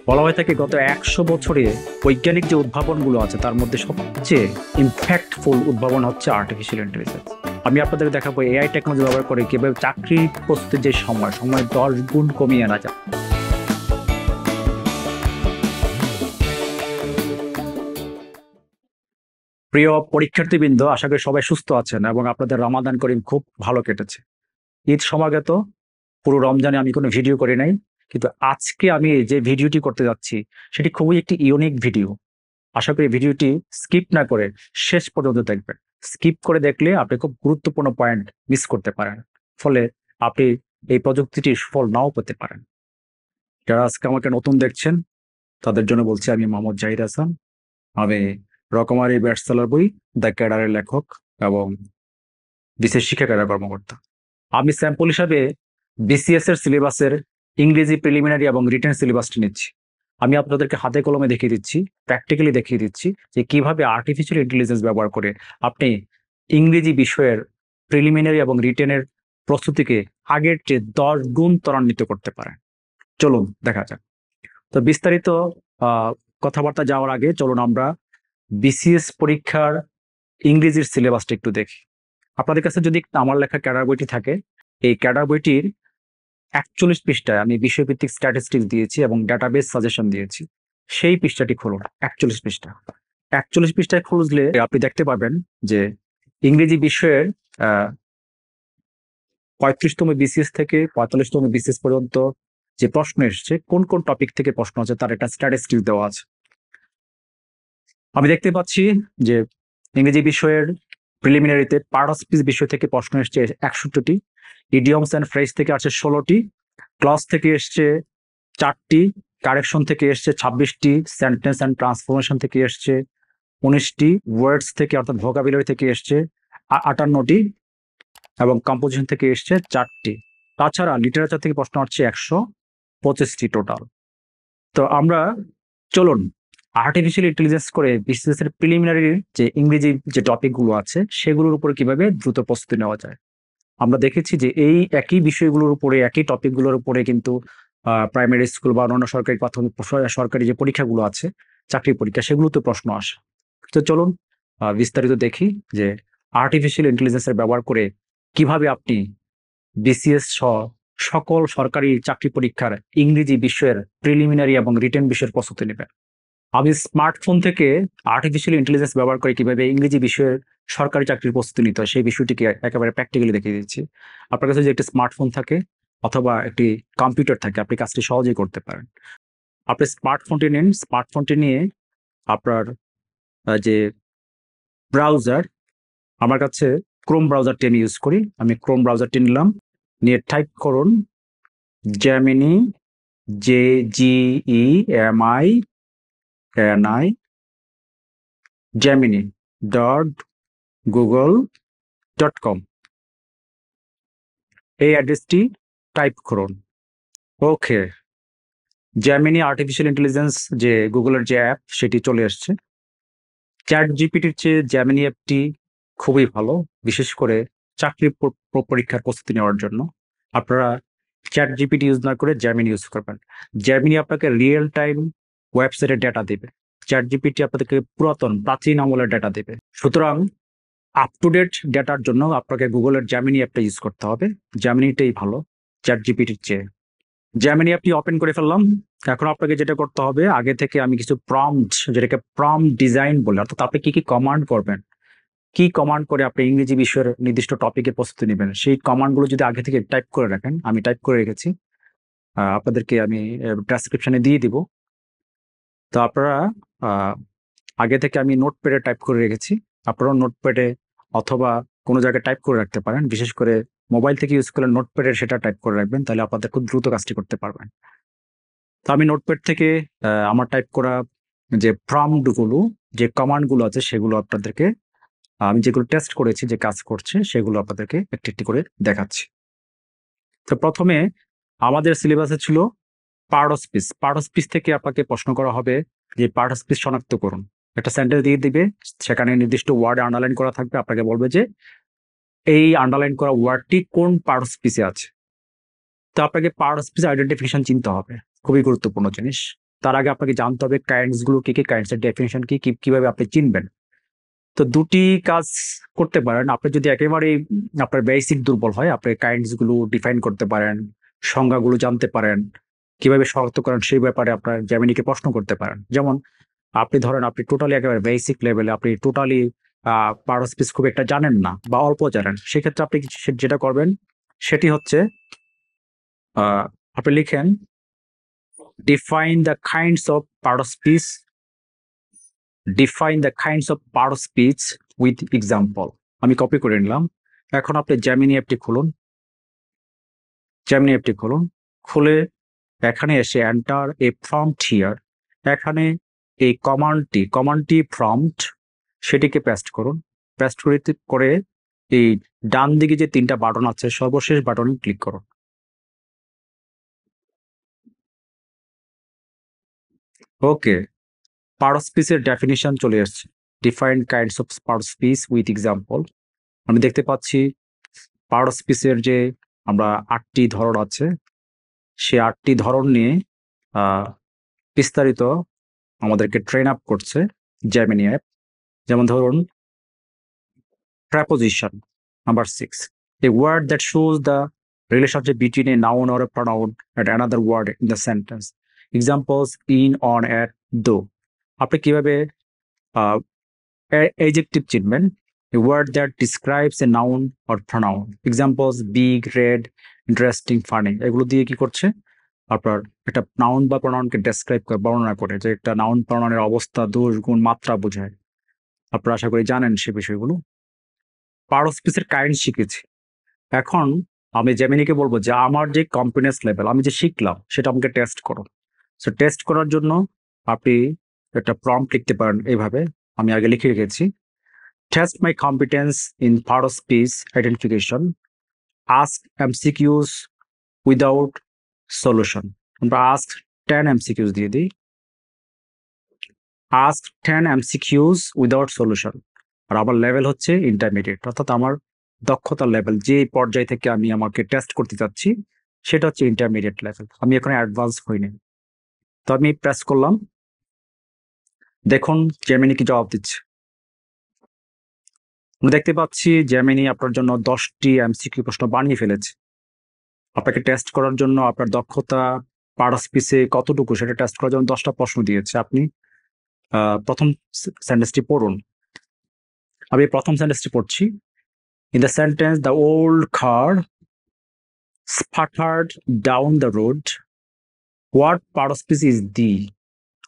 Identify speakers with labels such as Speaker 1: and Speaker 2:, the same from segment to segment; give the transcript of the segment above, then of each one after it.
Speaker 1: বলা হয়ে থাকে গত 100 বছরে বৈজ্ঞানিক যে উদ্ভাবনগুলো আছে তার মধ্যে সবচেয়ে ইম্প্যাক্টফুল উদ্ভাবন হচ্ছে আর্টিফিশিয়াল ইন্টেলিজেন্স। আমি আপনাদের দেখাবো এআই টেকনোলজি ব্যবহার করে কিভাবে চাকরি প্রস্তুতির যে সময় 10 গুণ কমিয়ে আনা যায়। প্রিয় পরীক্ষার্থীবৃন্দ, আশা করি সবাই সুস্থ আছেন এবং আপনাদের রমাদান করিম খুব ভালো কেটেছে। ঈদ সমাগত, পুরো রমজানে আমি কোনো ভিডিও করি নাই, কিন্তু আজকে আমি যে ভিডিওটি করতে যাচ্ছি সেটি খুবই একটি ইউনিক ভিডিও। আশা করি ভিডিওটি স্কিপ না করে শেষ পর্যন্ত দেখবেন। স্কিপ করে দেখলে আপনি খুব গুরুত্বপূর্ণ পয়েন্ট মিস করতে পারেন, ফলে আপনি এই প্রযুক্তিটির সুফল নাও পেতে পারেন। যারা আজকে আমাকে নতুন দেখছেন তাদের জন্য বলছি, আমি মোহাম্মদ জাহিদ হাসান। আমি রকমারি বেস্টসেলার বই দ্য ক্যাডারের লেখক এবং বিশেষ শিক্ষা ক্যাডার কর্মকর্তা। আমি স্যাম্পল হিসাবে বিসিএস এর সিলেবাসের ইংরেজি প্রিলিমিনারি এবং রিটেন সিলেবাসটি নিচ্ছি। আমি আপনাদেরকে হাতে কলমে দেখিয়ে দিচ্ছি, প্র্যাকটিক্যালি দেখিয়ে দিচ্ছি যে কিভাবে আর্টিফিশিয়াল ইন্টেলিজেন্স ব্যবহার করে আপনি ইংরেজি বিষয়ের প্রিলিমিনারি এবং রিটেনের প্রস্তুতিকে আগের চেয়ে 10 গুণ ত্বরান্বিত করতে পারেন। চলুন দেখা যাক। তো বিস্তারিত কথাবার্তা যাওয়ার আগে চলুন আমরা বিসিএস পরীক্ষার ইংরেজির সিলেবাসটা একটু দেখি। আপনাদের কাছে যদি আমার লেখা ক্যাডার বইটি থাকে, এই ক্যাডার বইটির 41 পৃষ্ঠায় আমি বিষয়ভিত্তিক স্ট্যাটিস্টিক্স দিয়েছি এবং ডাটাবেস সাজেশন দিয়েছি। সেই পৃষ্ঠাটি খুলুন, 41 পৃষ্ঠা। 41 পৃষ্ঠায় খুঁজলে আপনি দেখতে পাবেন যে ইংরেজি বিষয়ের 35তম বিসিএস থেকে 45তম বিসিএস পর্যন্ত যে প্রশ্ন এসছে, কোন কোন টপিক থেকে প্রশ্ন আছে তার একটা স্ট্যাটিস্টিক্স দেওয়া আছে। আমি দেখতে পাচ্ছি যে ইংরেজি বিষয়ের প্রিলিমিনারিতে পার্ট অফ স্পিচ বিষয় থেকে প্রশ্ন এসছে 61টি, ইডিয়মস অ্যান্ড ফ্রেজ থেকে আছে 16টি, ক্লজ থেকে এসছে 4টি, কারেকশন থেকে এসছে 26টি, সেন্টেন্স অ্যান্ড ট্রান্সফরমেশন থেকে এসছে 19টি, ওয়ার্ডস থেকে অর্থাৎ ভোকাবুলারি থেকে এসছে 58টি এবং কম্পোজিশন থেকে এসছে 4টি। তাছাড়া লিটারেচার থেকে প্রশ্ন আসছে 125টি টোটাল। তো আমরা চলুন আর্টিফিশিয়াল ইন্টেলিজেন্স করে বিসিএস এর প্রিলিমিনারি যে ইংরেজি যে টপিকগুলো আছে সেগুলোর উপরে কিভাবে দ্রুত প্রস্তুতি নেওয়া যায়। আমরা দেখেছি যে এই একই বিষয়গুলোর উপরে, একই টপিকগুলোর উপরে কিন্তু প্রাইমারি স্কুল বা অন্যান্য সরকারি প্রাথমিক সরকারি যে পরীক্ষাগুলো আছে, চাকরি পরীক্ষা, সেগুলোতে প্রশ্ন আসে। তো চলুন বিস্তারিত দেখি যে আর্টিফিশিয়াল ইন্টেলিজেন্সের ব্যবহার করে কিভাবে আপনি বিসিএস সহ সকল সরকারি চাকরি পরীক্ষার ইংরেজি বিষয়ের প্রিলিমিনারি এবং রিটেন বিষয়ের প্রস্তুতি নেবেন। আমি স্মার্টফোন থেকে আর্টিফিশিয়াল ইন্টেলিজেন্স ব্যবহার করে কিভাবে ইংরেজি বিষয়ের সরকারি চাকরির প্রস্তুতি নিতে হয় সেই বিষয়টিকে একেবারে প্র্যাকটিক্যালি দেখিয়ে দিচ্ছি। আপনার কাছে যদি একটি স্মার্টফোন থাকে অথবা একটি কম্পিউটার থাকে, আপনি কাজটি সহজেই করতে পারেন। আপনি স্মার্টফোনটি নিন, স্মার্টফোনটি নিয়ে আপনার যে ব্রাউজার, আমার কাছে ক্রোম ব্রাউজারটি আমি ইউজ করি, আমি ক্রোম ব্রাউজারটি নিলাম, নিয়ে টাইপ করুন জেমিনি, JEMINI, gemini.google.com, এই অ্যাড্রেসটি টাইপ করুন। ওকে, জেমিনি আর্টিফিশিয়াল ইন্টেলিজেন্স যে গুগলের যে অ্যাপ সেটি চলে আসছে। চ্যাট জিপিটির চেয়ে জেমিনি অ্যাপটি খুবই ভালো, বিশেষ করে চাকরি পরীক্ষার প্রস্তুতি নেওয়ার জন্য। আপনারা চ্যাট জিপিটি ইউজ না করে জেমিনি ইউজ করবেন। জেমিনি আপনাকে রিয়েল টাইম ওয়েবসাইটের ডেটা দেবে, চ্যাট জিপিটি আপনাদেরকে পুরাতন প্রাচীন আমলের ডেটা দেবে। সুতরাং আপ টু ডেট ডেটার জন্য আপনাকে গুগলের জেমিনি অ্যাপটা ইউজ করতে হবে। জেমিনিটাই ভালো চ্যাট জিপিটির চেয়ে। জেমিনি অ্যাপটি ওপেন করে ফেললাম। এখন আপনাকে যেটা করতে হবে, আগে থেকে আমি কিছু প্রম্পট, যেটাকে প্রম্পট ডিজাইন বলে, অর্থাৎ আপনি কি কি কমান্ড করবেন, কি কমান্ড করে আপনি ইংরেজি বিষয়ের নির্দিষ্ট টপিকে প্রস্তুতি নেবেন, সেই কমান্ডগুলো যদি আগে থেকে টাইপ করে রাখেন, আমি টাইপ করে রেখেছি, আপনাদেরকে আমি ডেসক্রিপশনে দিয়ে দিব। তো আপনারা আগে থেকে আমি নোটপ্যাডে টাইপ করে রেখেছি, আপনারাও নোটপ্যাডে অথবা কোনো জায়গায় টাইপ করে রাখতে পারেন। বিশেষ করে মোবাইল থেকে ইউজ করলে নোটপ্যাডে সেটা টাইপ করে রাখবেন, তাহলে আপনাদের খুব দ্রুত কাজটি করতে পারবেন। তো আমি নোটপ্যাড থেকে আমার টাইপ করা যে প্রম্পটগুলো, যে কমান্ডগুলো আছে সেগুলো আপনাদেরকে, আমি যেগুলো টেস্ট করেছি যে কাজ করছে সেগুলো আপনাদেরকে একটি একটি করে দেখাচ্ছি। তো প্রথমে আমাদের সিলেবাসে ছিল part of speech. Part of speech থেকে আপনাকে প্রশ্ন করা হবে যে পার্ট অফ স্পিচ শনাক্ত করুন। একটা সেন্টেন্স দিয়ে দিবে, সেখানে নির্দিষ্ট ওয়ার্ড আন্ডারলাইন করা থাকবে, আপনাকে বলবে যে এই আন্ডারলাইন করা ওয়ার্ডটি কোন পার্ট অফ স্পিচে আছে। তো আপনাকে পার্ট অফ স্পিচ আইডেন্টিফিকেশন চিনতে হবে, খুবই গুরুত্বপূর্ণ জিনিস। তার আগে আপনাকে জানতে হবে কাইন্ডস গুলো কি কি, কাইন্ডস এর ডেফিনেশন কি, কিভাবে আপনি চিনবেন। তো দুটি কাজ করতে পারেন। আপনি যদি একেবারে আপনার বেসিক দুর্বল হয়, আপনি কাইন্ডস গুলো ডিফাইন করতে পারেন, সংজ্ঞাগুলো জানতে পারেন, কিভাবে শনাক্ত করেন সেই ব্যাপারে আপনার জেমিনিকে প্রশ্ন করতে পারেন। যেমন আপনি ধরেন আপনি টোটালি একেবারে বেসিক লেভেলে, আপনি টোটালি পারো স্পিচ খুব একটা জানেন না বা অল্প জানেন, সেক্ষেত্রে আপনি যেটা করবেন সেটি হচ্ছে আপনি লিখেন ডিফাইন দ্য কাইন্ডস অফ পারো speech, define the kinds of পারো স্পিচ উইথ এক্সাম্পল। আমি কপি করে নিলাম। এখন আপনি জেমিনি অ্যাপটি খুলুন, জেমিনি অ্যাপটি খুলুন, খুলে এখানে এসে এন্টার এ প্রম্পট হিয়ার, এখানে এই কমান্ডটি প্রম্পট, সেটিকে পেস্ট করুন। পেস্ট করে এই ডান দিকে যে তিনটা বাটন আছে সর্বশেষ বাটনে ক্লিক করুন। ওকে, পারো স্পিচের ডেফিনিশন চলে আসছে, ডিফাইন্ড কাইন্ডস অফ পারো স্পিচ উইথ এক্সাম্পল। আমি দেখতে পাচ্ছি পারো স্পিচের যে আমরা 8টি ধরন আছে, সে 8টি ধরন নিয়ে বিস্তারিত আমাদেরকে ট্রেন আপ করছে জেমিনি অ্যাপ। যেমন ধরুন preposition number 6, a word that shows the relationship between a noun or a pronoun and another word in the sentence. Examples in, on, at, though. আপনি কিভাবে adjective চিনবেন? A word that describes a noun or pronoun. Examples big, red, interesting, funny. এগুলো দিয়ে কি করছে? আপনার একটা noun বা প্রনাউনকে ডেসক্রাইব করে, বর্ণনা করে, যে একটা নাউন প্রনাউনের অবস্থা, দোষ, গুণ, মাত্রা বোঝায়। আপনারা আশা করি জানেন সে বিষয়গুলো। পারো স্পিচের কাইন্ড শিখেছি। এখন আমি জেমিনিকে বলবো যে আমার যে কনফিডেন্স লেভেল আমি যে শিখলাম সেটা আমাকে টেস্ট করো। সো টেস্ট করার জন্য আপনি একটা প্রম্পট লিখতে পারেন এইভাবে, আমি আগে লিখে রেখেছি। টেস্ট মাই কম্পিটেন্স ইন পারো speech identification, ask MCQs without solution. আমরা আস্ক 10 এমসিকিউস দিয়ে দিই, আস্ক 10 এমসিকিউস উইদাউট সলিউশন। আর আমার লেভেল হচ্ছে ইন্টারমিডিয়েট, অর্থাৎ আমার দক্ষতার লেভেল, যে পর্যায় থেকে আমি আমাকে টেস্ট করতে চাচ্ছি সেটা হচ্ছে ইন্টারমিডিয়েট লেভেল। আমি এখন অ্যাডভান্স হইনি। তো আমি প্রেস করলাম, দেখুন জেমিনি কি জবাব দিচ্ছে। আমরা দেখতে পাচ্ছি জেমিনি আপনার জন্য 10টি এমসিকিউ প্রশ্ন বানিয়ে ফেলেছে। আপনাকে টেস্ট করার জন্য আপনার দক্ষতা পারো স্পিচে কতটুকু সেটা টেস্ট করার জন্য 10টা প্রশ্ন দিয়েছে। আপনি প্রথম সেন্টেন্সটি পড়ুন। আমি প্রথম সেন্টেন্সটি পড়ছি। In the sentence, the old car sputtered down the road. What part of speech is the?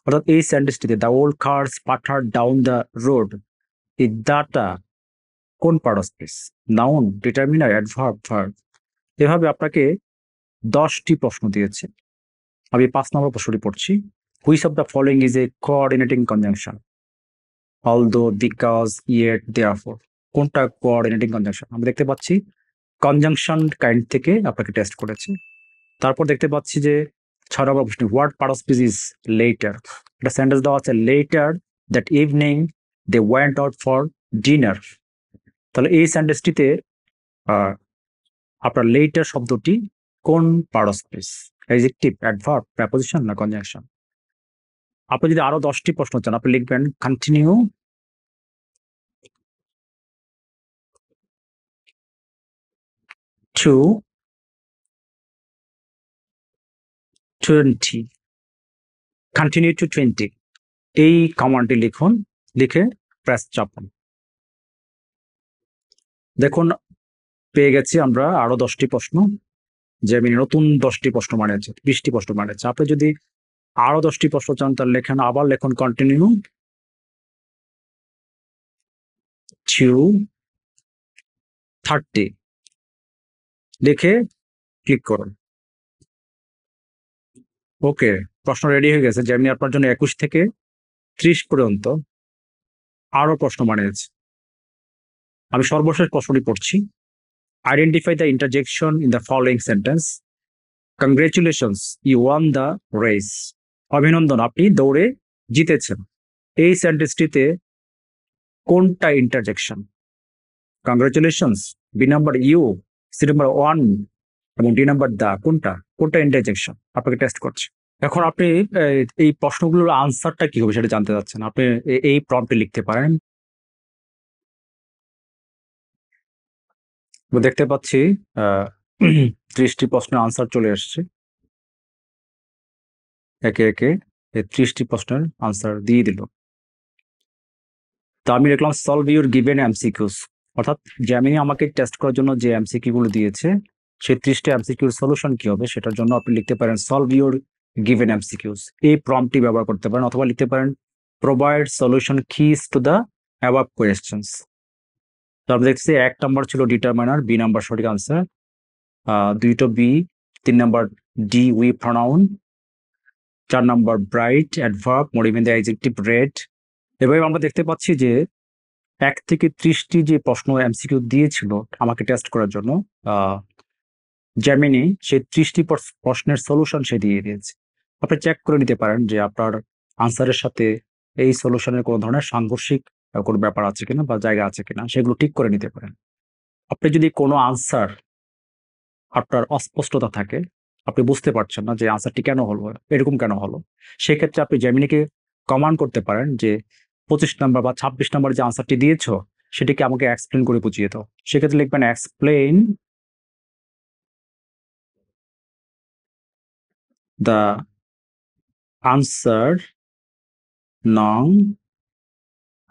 Speaker 1: অর্থাৎ এই সেন্টেন্সটিতে the old car sputtered down the road, এই দাটা কোন part of speech? Noun, determiner, adverb, verb. এভাবে আপনাকে 10টি প্রশ্ন দিয়েছে। আমি 5 নম্বর প্রশ্নটি পড়ছি। Which of the following is a coordinating conjunction? Although, because, yet, therefore. কোনটা কোঅর্ডিনেটিং কনজাংশন? আমরা দেখতে পাচ্ছি কনজাংশন কাইন্ড থেকে আপনাকে টেস্ট করেছে। তারপর দেখতে পাচ্ছি যে 6 নম্বর প্রশ্ন, what part of speech is later? একটা সেন্টেন্স দেওয়া আছে, later that evening they went out for dinner. তাহলে এই সেন্টেন্সটিতে আপনার লেটার শব্দটি কোন part of speech? Adjective, adverb, preposition না কনজাংশন? আপনি যদি আরো 10টি প্রশ্ন চান আপনি লিখবেন কন্টিনিউ টু 20, কন্টিনিউ টু 20, এই কমান্ডটি লিখুন, লিখে প্রেস চাপুন। দেখুন পেয়ে গেছি আমরা আরো 10টি প্রশ্ন। জেমিনি নতুন 10টি প্রশ্ন বানিয়েছে, 20টি প্রশ্ন বানিয়েছে। আপনি যদি আরো 10টি প্রশ্ন চান তাহলে লেখেন, আবার লেখুন কন্টিনিউ টু 30, লিখে ক্লিক করুন। ওকে, প্রশ্ন রেডি হয়ে গেছে। জেমিনি আপনার জন্য 21 থেকে 30 পর্যন্ত আরো প্রশ্ন বানিয়েছে। আমি সর্বশেষ প্রশ্নটি পড়ছি। Identify the interjection in the following sentence. Congratulations, you won the race. অভিনন্দন, আপনি দৌড়ে জিতেছেন। এই সেন্টেন্সটিতে কোনটা interjection? Congratulations, B number you, C number one এবং ডি নাম্বার দা। কোনটা কোনটা ইন্টারজেকশন? আপনাকে টেস্ট করছে। এখন আপনি এই প্রশ্নগুলোর আনসারটা কি হবে সেটা জানতে চাচ্ছেন, আপনি এই প্রম্পটে লিখতে পারেন। দেখতে পাচ্ছি 30টি প্রশ্নের আনসার চলে আসছে, একে একে এই 30টি প্রশ্নের আনসার দিয়ে দিল। তো আমি লিখলাম সলভ ইউর গিভেন এমসিকিউস, অর্থাৎ জেমিনি আমাকে টেস্ট করার জন্য যে এমসিকিউ গুলো দিয়েছে সেই 30টা এমসিকিউর সলিউশন কি হবে সেটার জন্য আপনি লিখতে পারেন সলভ ইউর গিভেন এমসিকিউস, এই প্রম্পটটি ব্যবহার করতে পারেন, অথবা লিখতে পারেন provide solution keys to the above questions. তো আমরা দেখছি 1 নাম্বার ছিল ডিটারমাইনার, বি নাম্বার সঠিক আনসার, 2টো B, 3 number D we pronoun, 4 number bright adverb modifying the adjective red. এভাবে আমরা দেখতে পাচ্ছি যে 1 থেকে 30টি যে প্রশ্ন এমসিকিউ দিয়েছিল আমাকে টেস্ট করার জন্য জেমিনি, সেই 30টি প্রশ্নের সলিউশন সে দিয়ে দিয়েছে। আপনি চেক করে নিতে পারেন যে আপনার আনসারের সাথে এই সলিউশনের কোনো ধরনের সাংঘর্ষিক কোনো ব্যাপার আছে কিনা বা জায়গা আছে কিনা সেগুলো ঠিক করে নিতে পারেন। আপনি যদি কোনো আনসার আপনার অস্পষ্টতা থাকে, আপনি বুঝতে পারছেন না যে আনসারটি কেন হলো, এরকম কেন হলো, সেক্ষেত্রে আপনি জেমিনিকে কমান্ড করতে পারেন যে 25 নাম্বার বা 26 নাম্বার যে আনসারটি দিয়েছো সেটিকে আমাকে এক্সপ্লেন করে বুঝিয়ে দাও। সেক্ষেত্রে লিখবেন এক্সপ্লেইন দ্য আনসার নং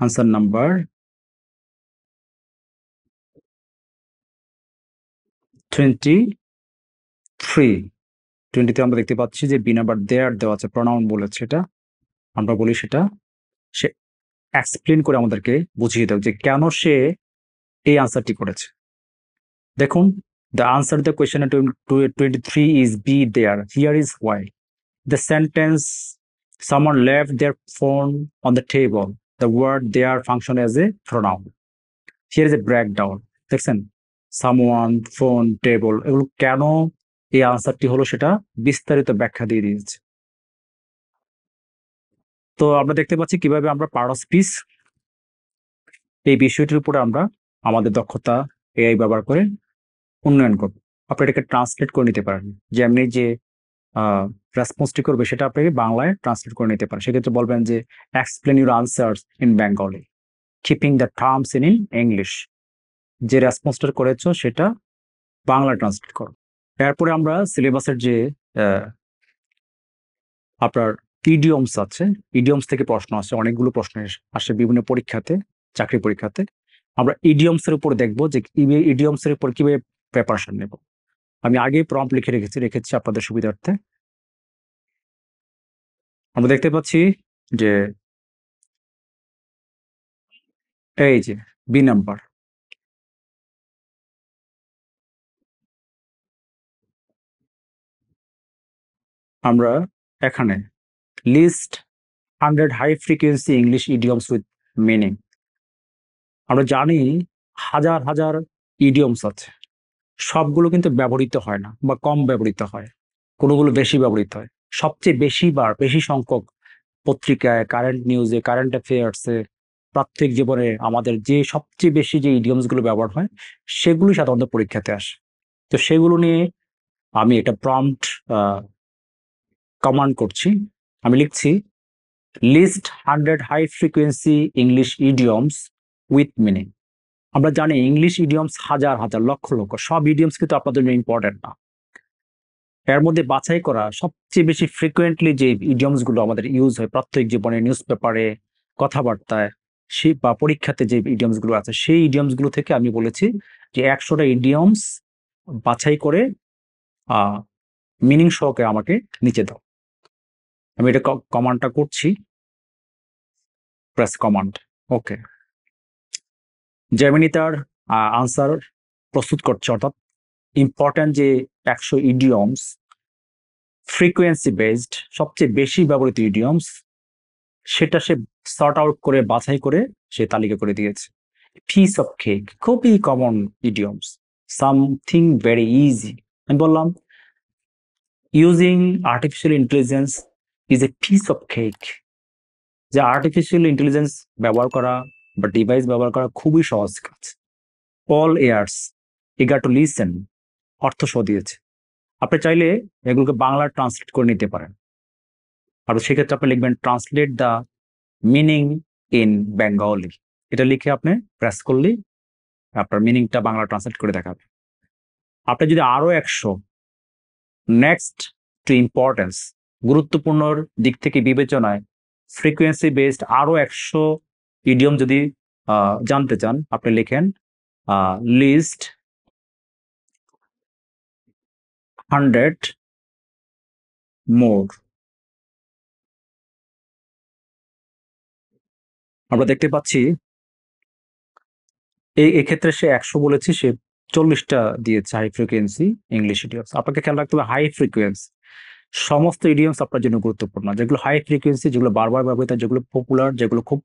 Speaker 1: আনসার নাম্বার 23। 20তে আমরা দেখতে পাচ্ছি যে বি নাম্বার দেয়ার দেওয়া আছে, প্রনাউন বলেছে, এটা আমরা বলি সেটা সে এক্সপ্লেন করে আমাদেরকে বুঝিয়ে দাও যে কেন সে এই আনসারটি করেছে। দেখুন, the answer to the question 23 is be there. Here is why. The sentence someone left their phone on the table. The word there function as a pronoun. Here is a breakdown. দেখছেন, someone, phone, table এগুলো কেন এই আনসারটি হলো সেটা বিস্তারিত ব্যাখ্যা দিয়ে দিয়েছে। তো আমরা দেখতে পাচ্ছি কিভাবে আমরা পার্ট অফ স্পিচ এই বিষয়টির উপরে আমরা আমাদের দক্ষতা এআই ব্যবহার করে উন্নয়ন করব। আপনি এটাকে ট্রান্সলেট করে নিতে পারেন, যে এমনি যে রেসপন্সটি করবে সেটা আপনাকে বাংলায় ট্রান্সলেট করে নিতে পারেন। সেক্ষেত্রে বলবেন যে explain your answers in Bengali, keeping the terms in English. যে রেসপন্সটা করেছো সেটা বাংলা ট্রান্সলেট করো। এরপরে আমরা সিলেবাসের যে আপনার ইডিয়মস আছে, ইডিয়মস থেকে প্রশ্ন আসে, অনেকগুলো প্রশ্ন আসে বিভিন্ন পরীক্ষাতে, চাকরি পরীক্ষাতে। আমরা ইডিয়মস এর উপর দেখবো যে ইডিয়মস এর উপর কিভাবে প্রিপারেশন নেব। আমি আগে প্রম্পট লিখে রেখেছি আপনাদের সুবিধার্থে। আমরা দেখতে পাচ্ছি যে এই যে বি নাম্বার, আমরা এখানে list 100 high frequency English idioms with meaning. আমরা জানি হাজার হাজার ইডিয়মস আছে, সবগুলো কিন্তু ব্যবহৃত হয় না বা কম ব্যবহৃত হয়, কোনোগুলো বেশি ব্যবহৃত হয়। সবচেয়ে বেশি সংখ্যক পত্রিকায়, কারেন্ট নিউজে, কারেন্ট অ্যাফেয়ার্সে, প্রাত্যহিক জীবনে আমাদের যে সবচেয়ে বেশি যে ইডিয়মস গুলো ব্যবহার হয় সেগুলি সাধারণত পরীক্ষাতে আসে। তো সেগুলো নিয়ে আমি একটা প্রম্পট কমান্ড করছি। আমি লিখছি list 100 high frequency English idioms with meaning. আমরা জানি ইংলিশ ইডিয়মস হাজার হাজার লক্ষ লক্ষ, সব ইডিয়মস কিন্তু আপনাদের জন্য ইম্পর্টেন্ট না। এর মধ্যে বাছাই করা সবচেয়ে বেশি ফ্রিকোয়েন্টলি যে ইডিয়মস গুলো আমাদের ইউজ হয় প্রাত্যহিক জীবনে, নিউজ পেপারে, কথাবার্তায়, সেই বা পরীক্ষাতে যে ইডিয়মস গুলো আছে সেই ইডিয়মস গুলো থেকে আমি বলেছি যে 100টা ইডিয়মস বাছাই করে মিনিং সহকারে আমাকে নিচে দাও। আমি এটা কমান্ডটা করছি, প্রেস কমান্ড, ওকে। জেমিনি তার আনসার প্রস্তুত করছে, অর্থাৎ ইম্পর্টেন্ট যে 100 ইডিয়মস ফ্রিকোয়েন্সি বেসড সবচেয়ে বেশি ব্যবহৃত ইডিয়মস সেটা সে সর্ট আউট করে বাছাই করে সে তালিকা করে দিয়েছে। পিস অফ কেক খুবই common idioms, something very easy. আমি বললাম using artificial intelligence is a piece of cake, যে আর্টিফিশিয়াল ইন্টেলিজেন্স ব্যবহার করা বা ডিভাইস ব্যবহার করা খুবই সহজ কাজ। All ears eager to listen অর্থ সহ দিয়েছে। আপনি চাইলে এগুলোকে বাংলা ট্রান্সলেট করে নিতে পারেন। আর সেক্ষেত্রে আপনি লিখবেন translate the meaning in Bengali. এটা লিখে আপনি প্রেস করলেই আপনার মিনিংটা বাংলা ট্রান্সলেট করে দেখাবে। আপনি যদি আরো 100 নেক্সট টু ইম্পর্টেন্স, গুরুত্বপূর্ণর দিক থেকে বিবেচনায় ফ্রিকোয়েন্সি বেসড আরো 100 ইডিয়ম যদি জানতে চান, আপনি লিখেন লিস্ট 100 মোর। আমরা দেখতে পাচ্ছি এই ক্ষেত্রে সে 100 বলেছে, সে 40টা দিয়েছে হাই ফ্রিকোয়েন্সি ইংলিশ ইডিয়মস। আপনাকে খেয়াল রাখতে হবে হাই ফ্রিকোয়েন্সি সমস্ত ইডিয়মস আপনার জন্য গুরুত্বপূর্ণ। যেগুলো হাই ফ্রিকোয়েন্সি, যেগুলো বারবার ব্যবহৃত, যেগুলো পপুলার, যেগুলো খুব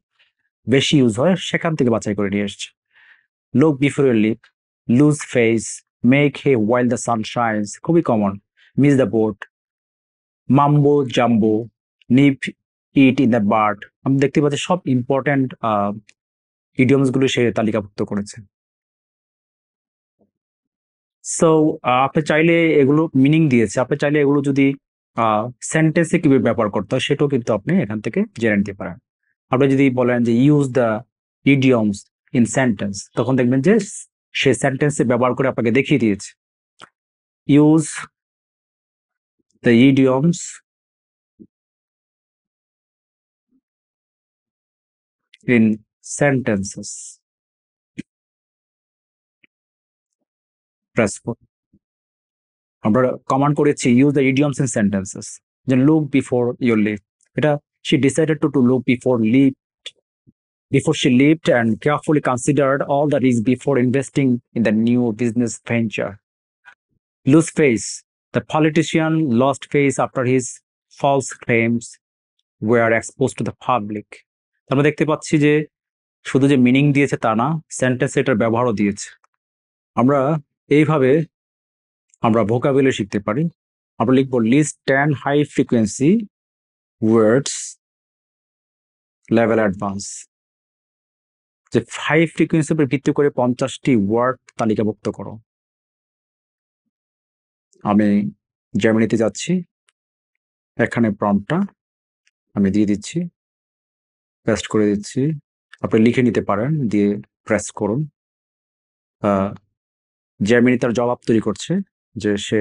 Speaker 1: বেশি ইউজ হয়, সেখান থেকে বাছাই করে নিয়ে এসছে। Look before your leap, lose face, make hay while the sun shines, খুবই কমন। Miss the boat, mumbo jumbo, nip it in the bird. আমি দেখতে পাচ্ছি সব ইম্পর্টেন্ট ইডিয়মস গুলো সে তালিকাভুক্ত করেছে। সো আপনি চাইলে এগুলো মিনিং দিয়েছে, আপনি চাইলে এগুলো যদি সেন্টেন্সে কিভাবে ব্যবহার করতে হয় সেটাও কিন্তু আপনি এখান থেকে জেনে নিতে পারেন। আপনি যদি বলেন যে use the idioms in sentence, তখন দেখবেন যে সে সেন্টেন্সে ব্যবহার করে আপনাকে দেখিয়ে দিয়েছে। Use the idioms in sentences, আমরা কমান্ড করেছি use the idioms in sentences. যে লুক বিফোর ইউর লিভ, এটা she decided to look before she lived and carefully considered all the risks before investing in the new business venture. Lose face, the politician lost face after his false claims were exposed to the public. আমরা দেখতে পাচ্ছি যে শুধু যে meaning দিয়েছে তা না, sentence এটার ব্যবহারও দিয়েছে। আমরা এইভাবে আমরা ভোকাবুলারি শিখতে পারি। আমরা লিখবো লিস্ট 10 হাই ফ্রিকোয়েন্সি ওয়ার্ডস লেভেল অ্যাডভান্স। যে হাই ফ্রিকোয়েন্সি উপর ভিত্তি করে 50টি ওয়ার্ড তালিকাভুক্ত করো। আমি জার্মানিতে যাচ্ছি, এখানে প্রম্পটটা আমি দিয়ে দিচ্ছি, পেস্ট করে দিচ্ছি। আপনি লিখে নিতে পারেন, দিয়ে প্রেস করুন। জার্মানি তার জবাব তৈরি করছে যে সে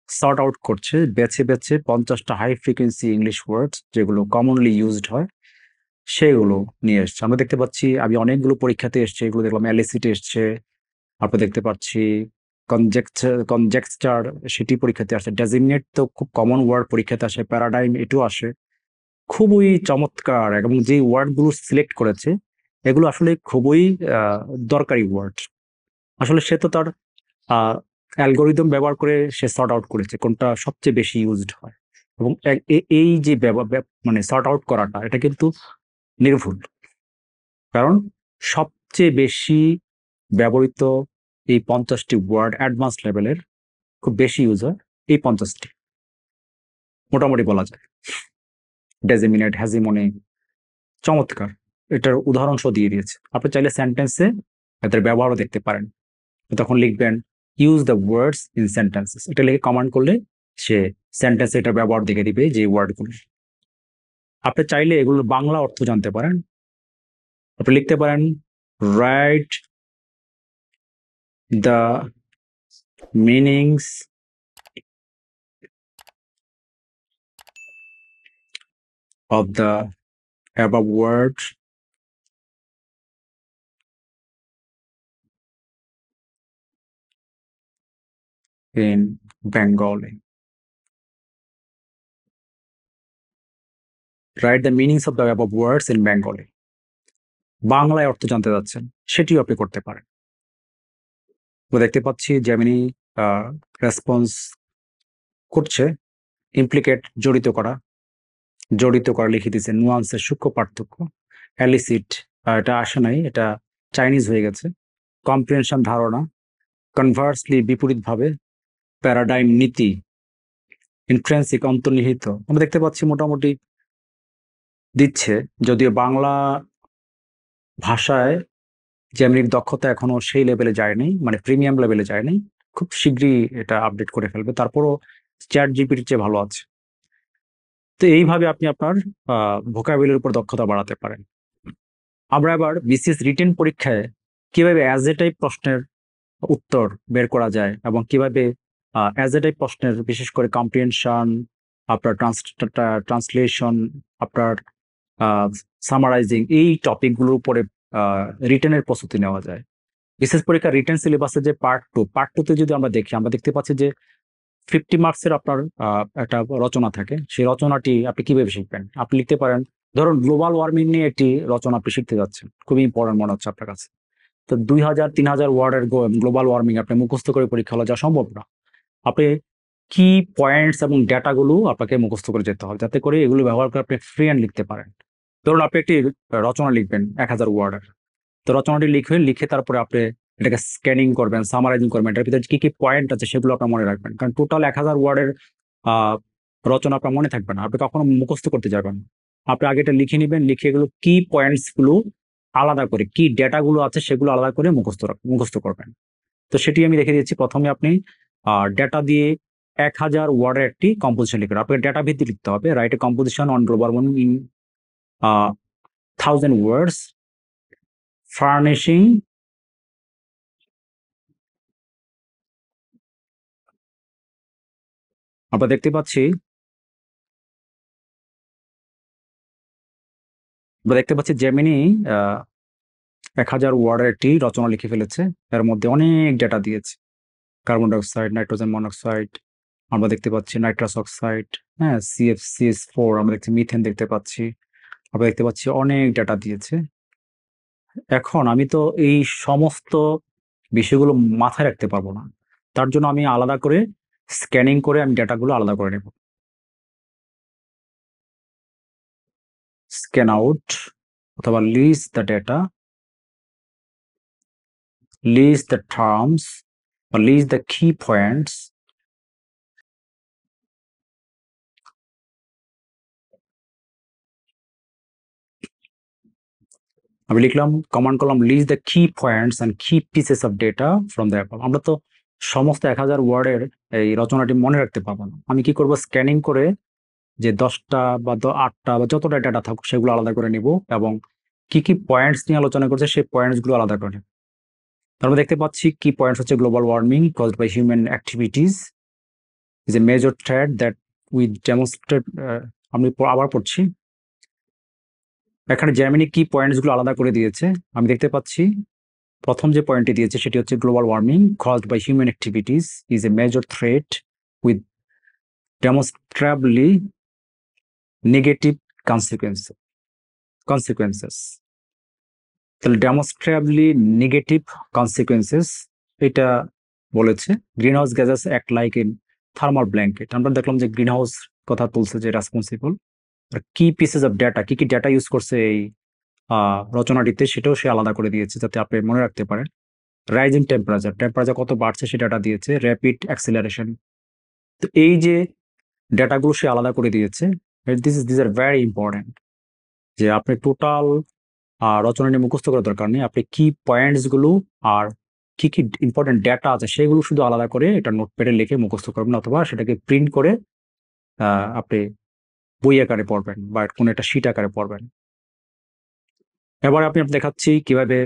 Speaker 1: সর্ট আউট করছে বেছে বেছে 50টা হাই ফ্রিকোয়েন্সি ইংলিশ ওয়ার্ডস যেগুলো কমনলি ইউজড হয় সেগুলো নিয়ে এসছে। আমরা দেখতে পাচ্ছি আমি অনেকগুলো পরীক্ষাতে এসছে, এগুলো দেখলাম এলএসিতে এসছে, আমরা দেখতে পাচ্ছি কনজেক্সচার সেটি পরীক্ষাতে আসে, ডেজিগনেট তো খুব কমন ওয়ার্ড পরীক্ষাতে আসে, প্যারাডাইম এটাও আসে। খুবই চমৎকার, এবং যে ওয়ার্ডগুলো সিলেক্ট করেছে এগুলো আসলে খুবই দরকারি ওয়ার্ড। আসলে সে তো তার অ্যালগোরিদম ব্যবহার করে সে সর্ট আউট করেছে কোনটা সবচেয়ে বেশি ইউজড হয়, এবং এই যে মানে সর্ট আউট করাটা এটা কিন্তু নির্ভুল, কারণ সবচেয়ে বেশি ব্যবহৃত এই 50টি ওয়ার্ড অ্যাডভান্স লেভেলের খুব বেশি ইউজ হয় এই 50টি, মোটামুটি বলা যায়। ডেজিমিনেট, হ্যাজিমনি, চমৎকার, এটার উদাহরণ সহ দিয়ে দিয়েছে। আপনি চাইলে সেন্টেন্সে এদের ব্যবহারও দেখতে পারেন। তখন লিখবেন use the words in sentences, এটা লিখে কমান্ড করলে সে সেন্টেন্সে এটার ব্যবহার দেখে দিবে যে ওয়ার্ডগুলো। আপনি চাইলে এগুলোর বাংলা অর্থ জানতে পারেন। আপনি লিখতে পারেন write the meanings of the above words in Bengali. Write the meanings of the above words in Bengali. বাংলায় অর্থ জানতে যাচ্ছেন, সেটিও আপনি করতে পারেন। তো দেখতে পাচ্ছি জেমিনি রেসপন্স করছে। ইমপ্লিকেট, জড়িত করা লিখে দিয়েছে। নুয়ান্সের সূক্ষ্ম পার্থক্য, অ্যালিসিট এটা আসে নাই, এটা চাইনিজ হয়ে গেছে। কম্প্রিহেনশন ধারণা, কনভার্সলি বিপরীতভাবে, প্যারাডাইম নীতি, ইন্ট্রেন্সিক অন্তর্নিহিত। আমরা দেখতে পাচ্ছি মোটামুটি দিচ্ছে, যদিও বাংলা ভাষায় জেমিনির দক্ষতা এখনো সেই লেভেলে যায়নি, মানে প্রিমিয়াম লেভেলে যায়নি। খুব শীঘ্রই এটা আপডেট করে ফেলবে, তারপরও চ্যাট জিপিটির চেয়ে ভালো আছে। তো এইভাবে আপনি আপনার ভোকাবুলারির উপর দক্ষতা বাড়াতে পারেন। আমরা আবার বিসিএস রিটেন পরীক্ষায় কিভাবে অ্যাজ এ টাইপ প্রশ্নের উত্তর বের করা যায় এবং কিভাবে অ্যাজ এ টাইপ প্রশ্নের বিশেষ করে কম্প্রিহেনশন, আপনার ট্রান্সলেশন, আপনার সামারাইজিং, এই টপিকগুলোর উপরে রিটেনের প্রস্তুতি নেওয়া যায়। বিশেষ পরীক্ষা রিটেন সিলেবাসে যে পার্ট টুতে যদি আমরা দেখি, আমরা দেখতে পাচ্ছি যে 50 মার্কসের আপনার একটা রচনা থাকে। সেই রচনাটি আপনি কিভাবে শিখবেন? আপনি লিখতে পারেন, ধরুন গ্লোবাল ওয়ার্মিং নিয়ে একটি রচনা আপনি শিখতে যাচ্ছেন, খুবই ইম্পর্টেন্ট মনে হচ্ছে আপনার কাছে। তো 2000-3000 ওয়ার্ডের গ্লোবাল ওয়ার্মিং আপনি মুখস্থ করে পরীক্ষা হলে যা সম্ভব না। আপনি কি পয়েন্টস এবং ডেটাগুলো আপনাকে মুখস্থ করে যেতে হবে, যাতে করে এগুলো ব্যবহার করে আপনি ফ্রি হ্যান্ড লিখতে পারেন। ধরুন আপনি একটি রচনা লিখবেন 1000 ওয়ার্ডের। তো রচনাটি লিখে তারপরে আপনি এটাকে স্ক্যানিং করবেন, সামারাইজিং করবেন, এটার ভিতরে কি কি পয়েন্ট আছে সেগুলো আপনার মনে রাখবেন। কারণ টোটাল 1000 ওয়ার্ডের রচনা আপনার মনে থাকবে না, আপনি কখনো মুখস্থ করতে যাবেন না। আপনি আগে এটা লিখে নিবেন, লিখে এগুলো কি পয়েন্টস গুলো আলাদা করে, কি ডেটাগুলো আছে সেগুলো আলাদা করে মুখস্থ করবেন। তো সেটি আমি রেখে দিয়েছি। প্রথমে আপনি ডেটা দিয়ে 1000 ওয়ার্ডের একটি কম্পোজিশন লিখবেন। আপনাকে ডেটা ভিত্তিক লিখতে হবে। Write a composition on global warming in 1000 words, furnishing আমরা দেখতে পাচ্ছি জেমিনি 1000 ওয়ার্ডের একটি রচনা লিখে ফেলেছে। এর মধ্যে অনেক ডেটা দিয়েছে, কার্বন ডাইঅক্সাইড, নাইট্রোজেন মনোক্সাইড, আমরা দেখতে পাচ্ছি নাইট্রাস অক্সাইড, হ্যাঁ, CFCS4, আমরা দেখছি মিথেন দেখতে পাচ্ছি, আমরা দেখতে পাচ্ছি অনেক ডেটা দিয়েছে। এখন আমি তো এই সমস্ত বিষয়গুলো মাথায় রাখতে পারবো না, তার জন্য আমি আলাদা করে স্ক্যানিং করে আমি ডেটাগুলো আলাদা করে নেব। স্ক্যান আউট অথবা list the data, list the terms বা লিস্ট দ্য কি পয়েন্টস। আমি লিখলাম, কমান্ড করলাম list the key points and key pieces of data from the apple. আমরা তো সমস্ত 1000 ওয়ার্ডের এই রচনাটি মনে রাখতে পারবো না। আমি কি করব, স্ক্যানিং করে যে 10টা বা 8টা বা যতটা ডেটা থাকুক সেগুলো আলাদা করে নিব এবং কি কি পয়েন্টস নিয়ে আলোচনা করছে সেই পয়েন্টস গুলো আলাদা করে নেব। তারপর দেখতে পাচ্ছি কি পয়েন্টস হচ্ছে global warming caused by human activities is a major threat that we demonstrate. আমি আবার পড়ছি, এখানে জার্মানি কি পয়েন্টস গুলো আলাদা করে দিয়েছে। আমি দেখতে পাচ্ছি প্রথম যে পয়েন্টটি দিয়েছে সেটি হচ্ছে global warming caused by human activities is a major threat with demonstrably negative consequences। তাহলে ডেমনস্ট্রেবলি নেগেটিভ কনসিকুয়েন্সেস এটা বলেছে। Green house gases act like in thermal blanket. আমরা দেখলাম যে গ্রিন হাউস কথা তুলছে যে রেসপন্সিবল। আর কি পিসেস অফ ডেটা, কি কি ডেটা ইউজ করছে এই রচনাটিতে সেটাও সে আলাদা করে দিয়েছে যাতে আপনি মনে রাখতে পারেন। রাইজিং টেম্পারেচার কত বাড়ছে সে ডাটা দিয়েছে। Rapid acceleration. তো এই যে ডেটাগুলো সে আলাদা করে দিয়েছে, দিস আর ভেরি ইম্পর্টেন্ট। যে আপনি টোটাল রচনা নিয়ে মুখস্থ করার দরকার নেই, আপনি কি পয়েন্টস গুলো আর কি কি ইম্পর্টেন্ট ডেটা আছে সেগুলো শুধু আলাদা করে এটা নোটপ্যাডে লিখে মুখস্থ করবেন, অথবা সেটাকে প্রিন্ট করে আপনি বই আকারে পড়বেন বা কোনো একটা শিট আকারে পড়বেন। এবার আপনি দেখাচ্ছি কিভাবে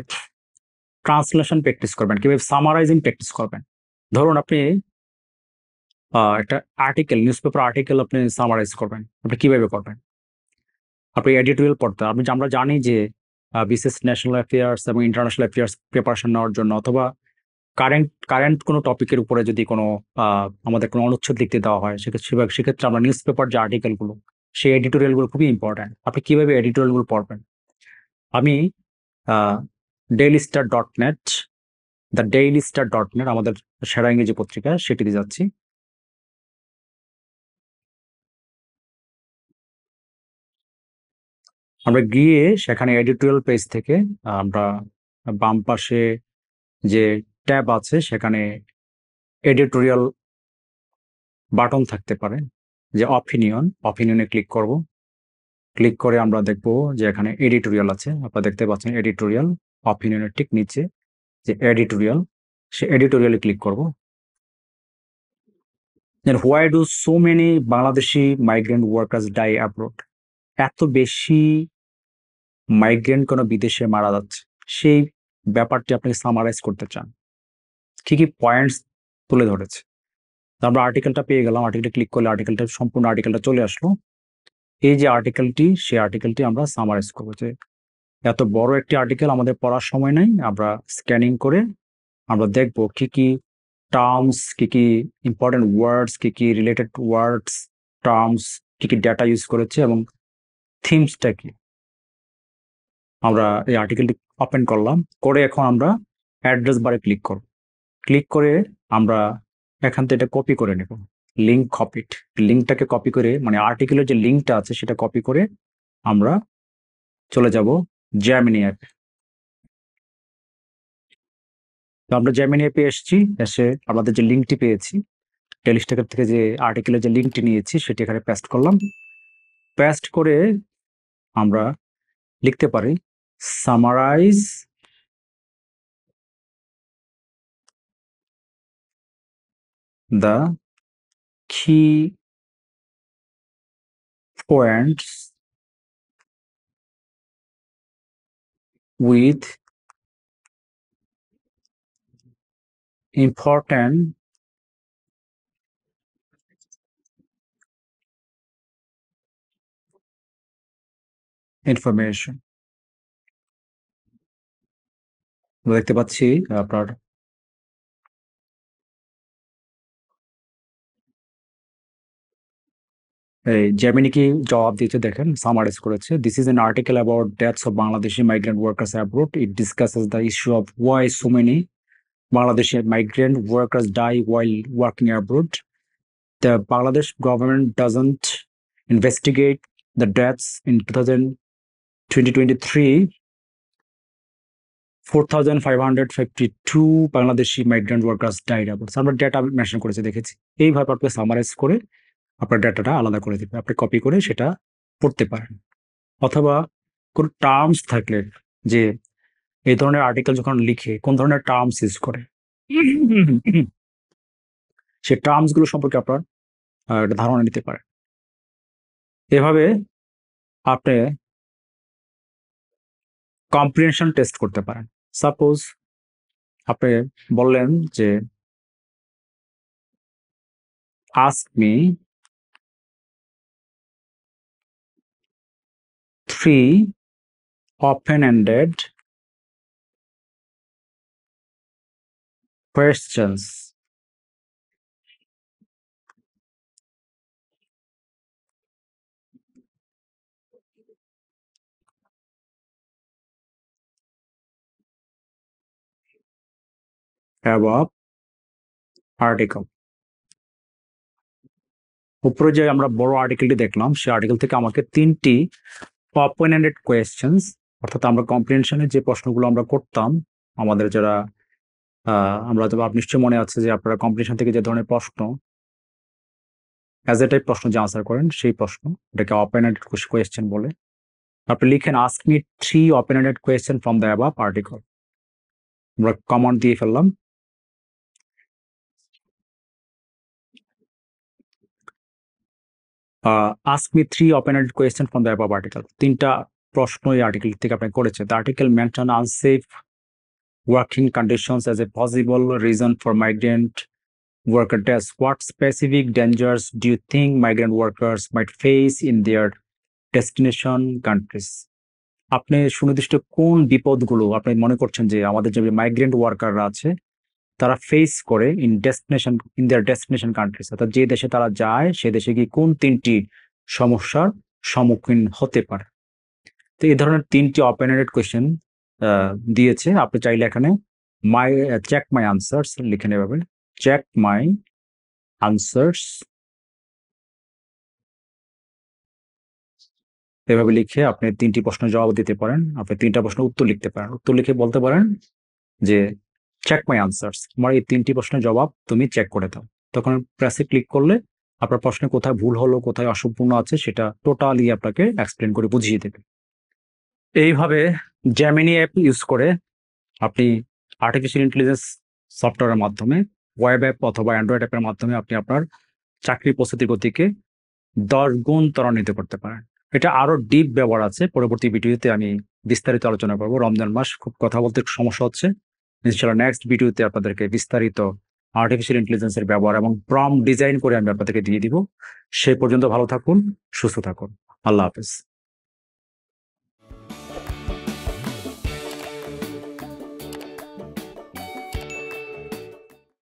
Speaker 1: ট্রান্সলেশন প্র্যাকটিস করবেন, কিভাবে সামারাইজিং প্র্যাকটিস করবেন। ধরুন আপনি একটা আর্টিকেল, নিউজ পেপার আর্টিকেল আপনি সামারাইজ করবেন, আপনি কিভাবে করবেন? আপনি এডিটোরিয়াল পড়তে, আমরা জানি যে বিশেষ ন্যাশনাল অ্যাফেয়ার্স এবং ইন্টারন্যাশনাল অ্যাফেয়ার্স প্রিপারেশন নেওয়ার জন্য, অথবা কারেন্ট কোনো টপিকের উপরে যদি কোনো আমাদের কোনো অনুচ্ছেদ লিখতে দেওয়া হয়, সেক্ষেত্রে আমরা নিউজ পেপার যে আর্টিকেলগুলো, সেই এডিটোরিয়ালগুলো খুবই ইম্পর্ট্যান্ট। আপনি কিভাবে এডিটোরিয়ালগুলো পড়বেন? আমি dailystar.net, dailystar.net আমাদের সেরা ইংরেজি পত্রিকা, সেটিতে যাচ্ছি। আমরা গিয়ে সেখানে এডিটোরিয়াল পেজ থেকে আমরা বাম পাশে যে ট্যাব আছে সেখানে এডিটোরিয়াল বাটন থাকতে পারে, যে অপিনিয়নে ক্লিক করব। ক্লিক করে আমরা দেখব যে এখানে এডিটোরিয়াল আছে, আপনারা দেখতে পাচ্ছেন এডিটোরিয়াল, অপিনিয়নের ঠিক নিচে যে এডিটোরিয়াল, সে এডিটোরিয়ালে ক্লিক করব। Then why do so many Bangladeshi migrant workers die abroad? এত বেশি মাইগ্রেন্ট কোনো বিদেশে মারা যাচ্ছে, সেই ব্যাপারটি আপনি সামারাইজ করতে চান, কি কি পয়েন্টস তুলে ধরেছে। তো আমরা আর্টিকেলটা পেয়ে গেলাম, আর্টিকেলটা ক্লিক করলে আর্টিকেলটা সম্পূর্ণ আর্টিকেলটা চলে আসলো। এই যে আর্টিকেলটি, সেই আর্টিকেলটি আমরা সামারাইজ করবো, যে এত বড় একটি আর্টিকেল আমাদের পড়ার সময় নেই, আমরা স্ক্যানিং করে আমরা দেখবো কি কি টার্মস, কি কি ইম্পর্টেন্ট ওয়ার্ডস, কি কি রিলেটেড ওয়ার্ডস, টার্মস, কি কি ডেটা ইউজ করেছে এবং থিমসটা কি। আমরা এই আর্টিকেলটি ওপেন করলাম, করে এখন আমরা অ্যাড্রেস বারে ক্লিক করব। ক্লিক করে আমরা এখান থেকে এটা কপি করে নেব, লিঙ্ক কপিড। লিঙ্কটাকে কপি করে, মানে আর্টিকেলের যে লিঙ্কটা আছে সেটা কপি করে আমরা চলে যাব জেমিনি অ্যাপে। তো আমরা জেমিনি অ্যাপে এসেছি, এসে আমাদের যে লিঙ্কটি পেয়েছি টেলিস্টেকের থেকে, যে আর্টিকেলের যে লিঙ্কটি নিয়েছি সেটি এখানে পেস্ট করলাম। পেস্ট করে আমরা লিখতে পারি summarise the key points with important information। দেখতে পাচ্ছি আপনার এই জেমিনি কি জবাব দিয়েছে দেখেন, সামারাইজ করেছে। This is an article about deaths of Bangladeshi migrant workers abroad. It discusses the issue of why so many Bangladeshi migrant workers die while working abroad. The Bangladesh government doesn't investigate the deaths in 2023. 4,552 Bangladeshi migrant workers died abroad। আমরা data mention করেছে দেখেছি। এইভাবে আপনি summarise করে আপনার ডেটাটা আলাদা করে দিবে, আপনি কপি করে সেটা পড়তে পারেন। অথবা কোনো টার্মস থাকলে, যে এই ধরনের আর্টিকেল যখন লিখে কোন ধরনের টার্মস ইউজ করে, সেই টার্মস গুলো সম্পর্কে আপনার একটা ধারণা নিতে পারেন। এভাবে আপনি কম্প্রিহেনশন টেস্ট করতে পারেন। সাপোজ আপনি বললেন যে ask me 3 open-ended questions above article। উপরে যে আমরা বড় আর্টিকেলটি দেখলাম, সেই আর্টিকেল থেকে আমাকে 3টি open-ended questions, অর্থাৎ আমরা কম্প্রিহেনশনের যে প্রশ্নগুলো আমরা করতাম, আমাদের যারা আমরা তো, আপনার নিশ্চয়ই মনে আছে যে আপনারা কম্প্রিহেনশন থেকে যে ধরনের প্রশ্ন, অ্যাজ এ টাইপ প্রশ্ন যে আনসার করেন, সেই প্রশ্ন, এটাকে open-ended কোয়েশ্চেন বলে। আপনি লিখেন ask me 3 open-ended question from the above article। আমরা কমান্ড দিয়ে ফেললাম। Ask me 3 open-ended question from the above article। 3টা প্রশ্ন এই আর্টিকেল থেকে আপনি করেছে। The article mentioned unsafe working conditions as a possible reason for migrant worker deaths. What specific dangers do you think migrant workers might face in their destination countries? আপনি সুনির্দিষ্ট কোন বিপদগুলো আপনি মনে করছেন যে আমাদের যে মাইগ্রেন্ট ওয়ার্কাররা আছে তারা ফেস করে ইন দেয়ার ডেস্টিনেশন কান্ট্রিজ, অর্থাৎ যে দেশে তারা যায় সে দেশে গিয়ে কোন 3টি সমস্যার সম্মুখীন হতে পারে। তো এই ধরনের 3টি ওপেন-এন্ডেড কোয়েশ্চেন দিয়েছে। আপনি চাইলে এখানে চেক মাই আনসার্স লিখে নেবেন, চেক মাই আনসার্স এভাবে লিখে আপনি 3টি প্রশ্নের জবাব দিতে পারেন। আপনি 3টা প্রশ্নের উত্তর লিখতে পারেন, উত্তর লিখে বলতে পারেন যে চেক মাই আনসার্স, আমার এই 3টি প্রশ্নের জবাব তুমি চেক করে দাও। তখন প্রেসে ক্লিক করলে আপনার প্রশ্নে কোথায় ভুল হলো, কোথায় অসম্পূর্ণ আছে সেটা টোটালি আপনাকে এক্সপ্লেন করে বুঝিয়ে দেবে। এইভাবে জেমিনি অ্যাপ ইউজ করে আপনি আর্টিফিশিয়াল ইন্টেলিজেন্স সফটওয়্যারের মাধ্যমে, ওয়েব অ্যাপ অথবা অ্যান্ড্রয়েড অ্যাপের মাধ্যমে আপনি আপনার চাকরি প্রস্তুতির গতিকে 10 গুণ ত্বরান্বিত করতে পারেন। এটা আরো ডিপ ব্যবহার আছে, পরবর্তী ভিডিওতে আমি বিস্তারিত আলোচনা করব। রমজান মাস, খুব কথা বলতে একটু সমস্যা হচ্ছে। ইনশাআল্লাহ নেক্সট ভিডিওতে আপনাদেরকে বিস্তারিত আর্টিফিশিয়াল ইন্টেলিজেন্সের ব্যবহার এবং প্রম্পট ডিজাইন করে আমি আপনাদেরকে দিয়ে দিব। সে পর্যন্ত ভালো থাকুন, সুস্থ থাকুন। আল্লাহ হাফেজ।